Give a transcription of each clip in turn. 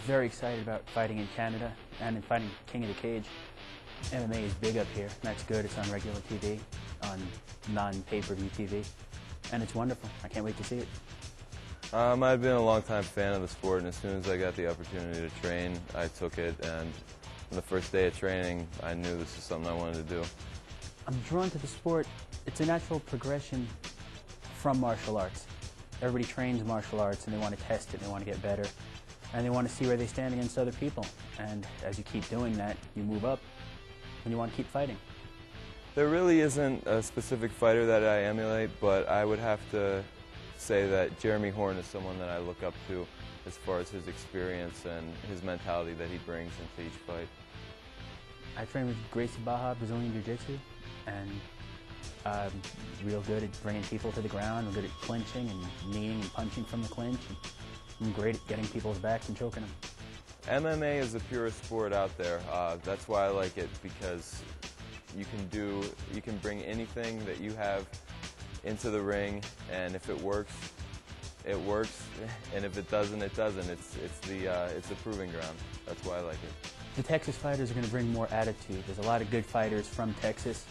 Very excited about fighting in Canada and in fighting King of the Cage. MMA is big up here, and that's good. It's on regular TV, on non-pay-per-view TV, and it's wonderful. I can't wait to see it. I've been a long-time fan of the sport, and as soon as I got the opportunity to train, I took it, and on the first day of training, I knew this is something I wanted to do. I'm drawn to the sport. It's a natural progression from martial arts. Everybody trains martial arts, and they want to test it, and they want to get better, and they want to see where they stand against other people. And as you keep doing that, you move up, and you want to keep fighting. There really isn't a specific fighter that I emulate, but I would have to say that Jeremy Horn is someone that I look up to as far as his experience and his mentality that he brings into each fight. I train with Gracie Baja, Brazilian Jiu-Jitsu, and I'm real good at bringing people to the ground. I'm good at clinching and kneeing and punching from the clinch. And I'm great at getting people's backs and choking them. MMA is the purest sport out there. That's why I like it, because you can bring anything that you have into the ring, and if it works, it works, and if it doesn't, it doesn't. It's the proving ground. That's why I like it. The Texas fighters are going to bring more attitude. There's a lot of good fighters from Texas.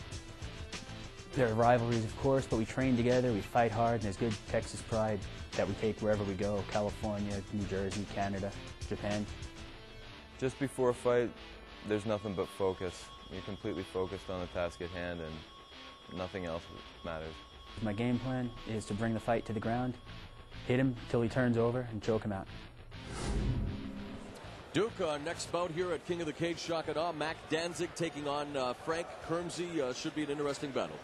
There are rivalries, of course, but we train together, we fight hard, and there's good Texas pride that we take wherever we go: California, New Jersey, Canada, Japan. Just before a fight, there's nothing but focus. You're completely focused on the task at hand, and nothing else matters. My game plan is to bring the fight to the ground, hit him till he turns over, and choke him out. Duke, next bout here at King of the Cage, Canada. Mac Danzig taking on Frank Kirmse. Should be an interesting battle.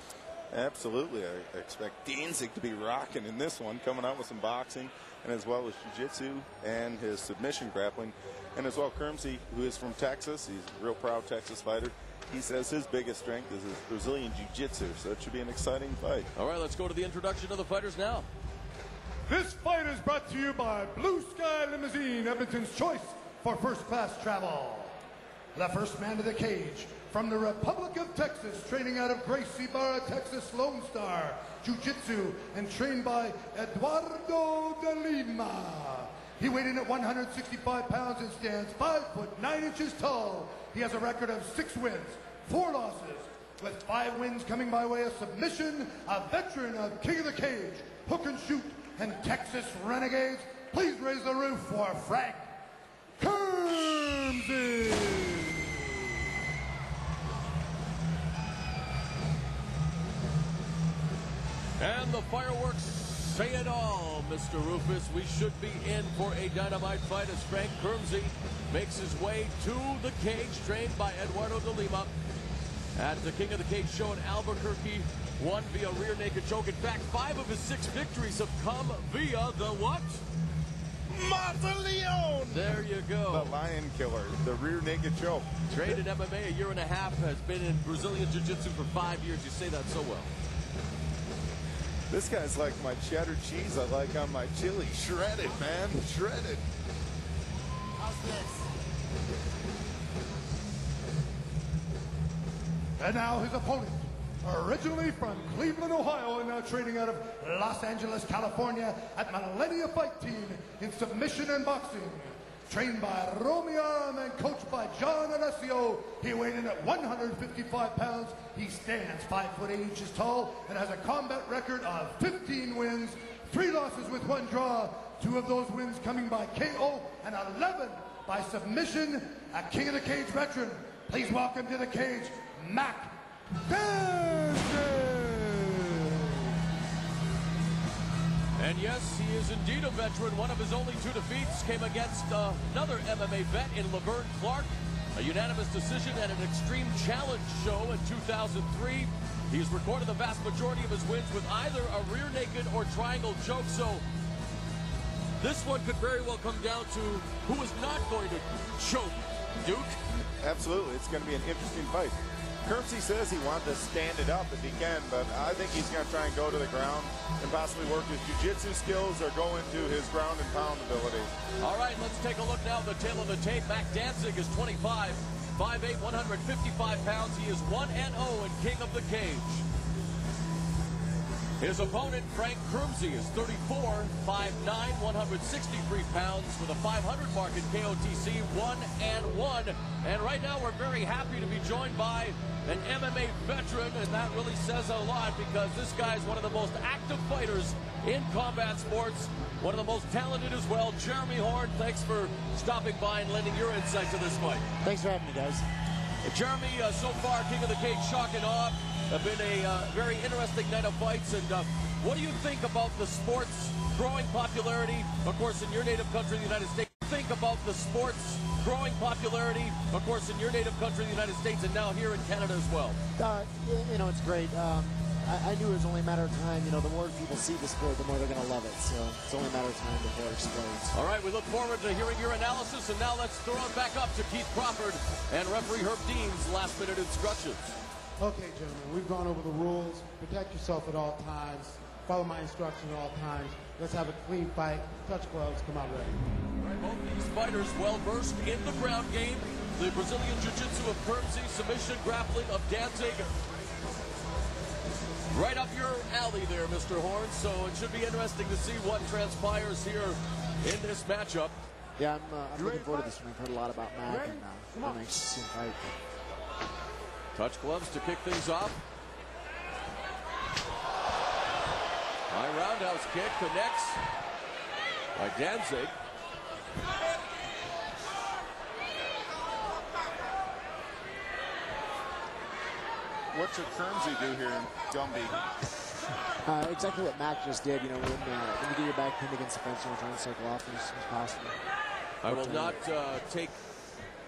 Absolutely. I expect Danzig to be rocking in this one, coming out with some boxing, and as well as jiu-jitsu and his submission grappling. And as well, Kirmse, who is from Texas. He's a real proud Texas fighter. He says his biggest strength is his Brazilian jiu-jitsu, so it should be an exciting fight. All right, let's go to the introduction of the fighters now. This fight is brought to you by Blue Sky Limousine, Edmonton's choice for first-class travel. The first man to the cage, from the Republic of Texas, training out of Gracie Barra, Texas, Lone Star, Jiu-Jitsu, and trained by Eduardo de Lima. He weighed in at 165 pounds and stands 5'9" tall. He has a record of 6 wins, 4 losses, with 5 wins coming by way of submission. A veteran of King of the Cage, Hook and Shoot, and Texas Renegades. Please raise the roof for Frank Kirmse. And the fireworks say it all, Mr. Rufus. We should be in for a dynamite fight as Frank Kirmse makes his way to the cage, trained by Eduardo de Lima. At the King of the Cage show in Albuquerque, won via rear naked choke. In fact, 5 of his 6 victories have come via the what? Mausoleon! There you go. The lion killer, the rear naked choke. Trained in MMA a year and a half, has been in Brazilian Jiu-Jitsu for 5 years. You say that so well. This guy's like my cheddar cheese I like on my chili. Shredded, man, shredded. How's this? And now his opponent, originally from Cleveland, Ohio, and now training out of Los Angeles, California, at Millennia Fight Team in submission and boxing. Trained by Romy Arm and coached by John Alessio. He weighed in at 155 pounds. He stands 5'8" tall and has a combat record of 15 wins, 3 losses with 1 draw. 2 of those wins coming by KO and 11 by submission. A King of the Cage veteran. Please welcome to the cage, Mac Danzig. And yes, he is indeed a veteran. One of his only 2 defeats came against another MMA vet in Laverne Clark. A unanimous decision at an Extreme Challenge show in 2003. He's recorded the vast majority of his wins with either a rear naked or triangle choke. So this one could very well come down to who is not going to choke Duke. Absolutely, it's going to be an interesting fight. Kirmse says he wants to stand it up if he can, but I think he's going to try and go to the ground and possibly work his jiu-jitsu skills or go into his ground and pound ability. All right, let's take a look now at the tail of the tape. Mac Danzig is 25, 5'8", 155 pounds. He is 1-0 in King of the Cage. His opponent, Frank Kirmse, is 34, 5'9", 163 pounds with a 500 mark in KOTC, 1-1. And right now we're very happy to be joined by an MMA veteran, and that really says a lot because this guy is one of the most active fighters in combat sports, one of the most talented as well. Jeremy Horn, thanks for stopping by and lending your insight to this fight. Thanks for having me, guys. Jeremy, so far, King of the Cage, shock and awe. Have been a very interesting night of fights. And what do you think about the sport's growing popularity, of course, in your native country, the United States? What do you think about the sport's growing popularity, of course, in your native country, the United States, and now here in Canada as well? You know, it's great. I knew it was only a matter of time. You know, the more people see the sport, the more they're going to love it. So it's only a matter of time before it explodes. All right, we look forward to hearing your analysis. And now let's throw it back up to Keith Crawford and referee Herb Dean's last-minute instructions. Okay, gentlemen, we've gone over the rules. Protect yourself at all times. Follow my instructions at all times. Let's have a clean fight. Touch gloves. Come out ready. All right, both these fighters well-versed in the ground game. The Brazilian Jiu-Jitsu of Kirmse, submission grappling of Danzig. Right up your alley there, Mr. Horn. So it should be interesting to see what transpires here in this matchup. Yeah, I'm looking forward to this one. I've heard a lot about Mac, and I'm anxious to see him fight. Touch gloves to kick things off. High roundhouse kick connects by Danzig. What should Kirmse do here in Gumby? Exactly what Mac just did. You know, when you get your back pinned against the fence, you're trying to cycle off as soon as possible. I will not take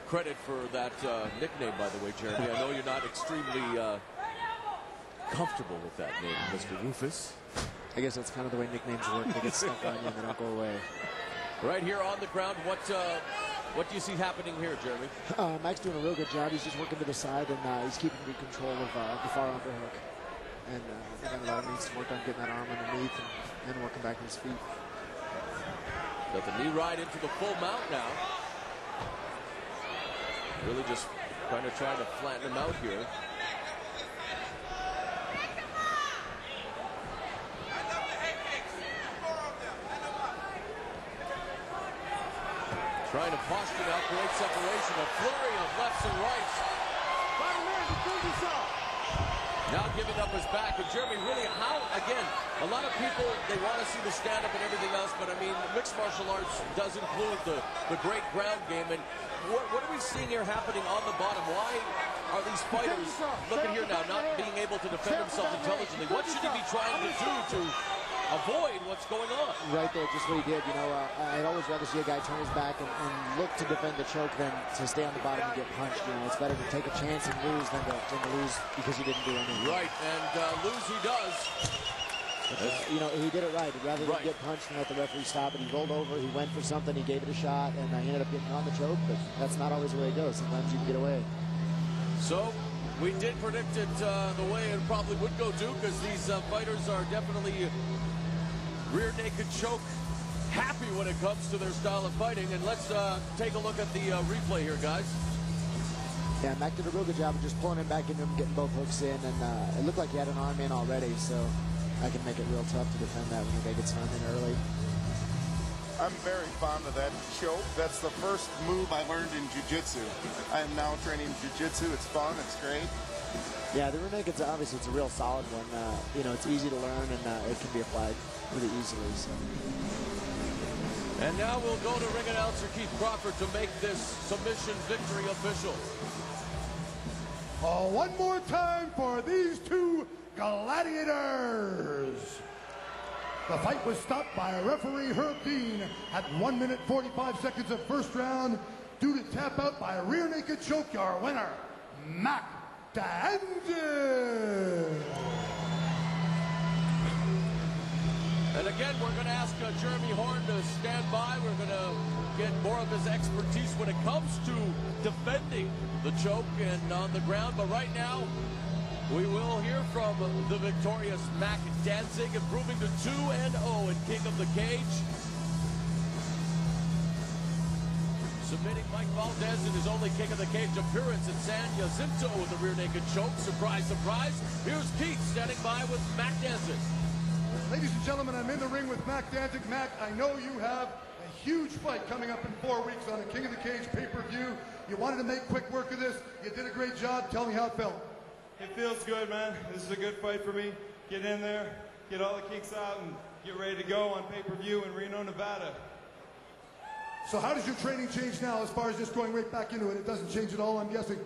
credit for that nickname, by the way, Jeremy. I know you're not extremely comfortable with that name, Mr. Rufus. I guess that's kind of the way nicknames work. They get stuck on you and they don't go away. Right here on the ground, what do you see happening here, Jeremy? Mac's doing a real good job. He's just working to the side, and he's keeping good control of the far underhook. And I think he needs to work on getting that arm underneath and working back on his feet. Got the knee right into the full mount now. Really just trying to flatten him out here. Trying to posture now, great separation, a flurry of lefts and rights. Now giving up his back, and Jeremy, really, how, again, a lot of people, they want to see the stand-up and everything else, but I mean, mixed martial arts does include the great ground game, and what are we seeing here happening on the bottom? Why are these fighters, look at here now, not being able to defend themselves intelligently? What should he be trying to do to avoid what's going on? Right there, just what he did. You know, I'd always rather see a guy turn his back and look to defend the choke than to stay on the bottom and get punched. You know, it's better to take a chance and lose than to lose because he didn't do anything. Right, and lose he does. You know, he did it right. He'd rather than get punched and let the referee stop it. He rolled over, he went for something, he gave it a shot, and he ended up getting on the choke, but that's not always the way it goes. Sometimes you can get away. So, we did predict it the way it probably would go, too, because these fighters are definitely rear naked choke happy when it comes to their style of fighting. And let's take a look at the replay here, guys. Yeah, Mac did a real good job of just pulling him back into him, getting both hooks in, and it looked like he had an arm in already, so I can make it real tough to defend that when your guy gets an arm in early. I'm very fond of that choke. That's the first move I learned in jiu-jitsu. I am now training jiu-jitsu. It's fun. It's great. Yeah, the rear naked's obviously it's a real solid one. You know, it's easy to learn, and it can be applied pretty easily. So. And now we'll go to ring announcer Keith Crawford to make this submission victory official. One more time for these two gladiators. The fight was stopped by referee Herb Dean at 1 minute 45 seconds of first round due to tap out by a rear naked choke. Your winner, Mac Danzig. And again, we're going to ask Jeremy Horn to stand by. We're going to get more of his expertise when it comes to defending the choke and on the ground. But right now, we will hear from the victorious Mac Danzig, improving to 2-0 in King of the Cage. Submitting Mike Valdez in his only King of the Cage appearance at San Jacinto with a rear naked choke. Surprise, surprise. Here's Keith standing by with Mac Danzig. Ladies and gentlemen, I'm in the ring with Mac Danzig. Mac, I know you have a huge fight coming up in 4 weeks on a King of the Cage pay-per-view. You wanted to make quick work of this. You did a great job. Tell me how it felt. It feels good, man. This is a good fight for me. Get in there, get all the kinks out, and get ready to go on pay-per-view in Reno, Nevada. So how does your training change now as far as just going right back into it? It doesn't change at all, I'm guessing.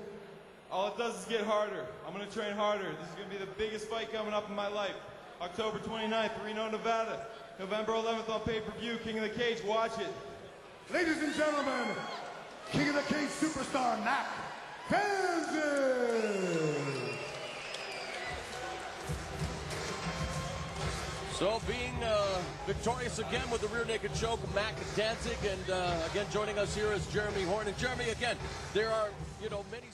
All it does is get harder. I'm going to train harder. This is going to be the biggest fight coming up in my life. October 29th, Reno, Nevada. November 11th on pay-per-view, King of the Cage. Watch it. Ladies and gentlemen, King of the Cage superstar, Mac Danzig. So being victorious again with the rear naked choke, Mac Danzig, and again joining us here is Jeremy Horn. And Jeremy, again, there are, many...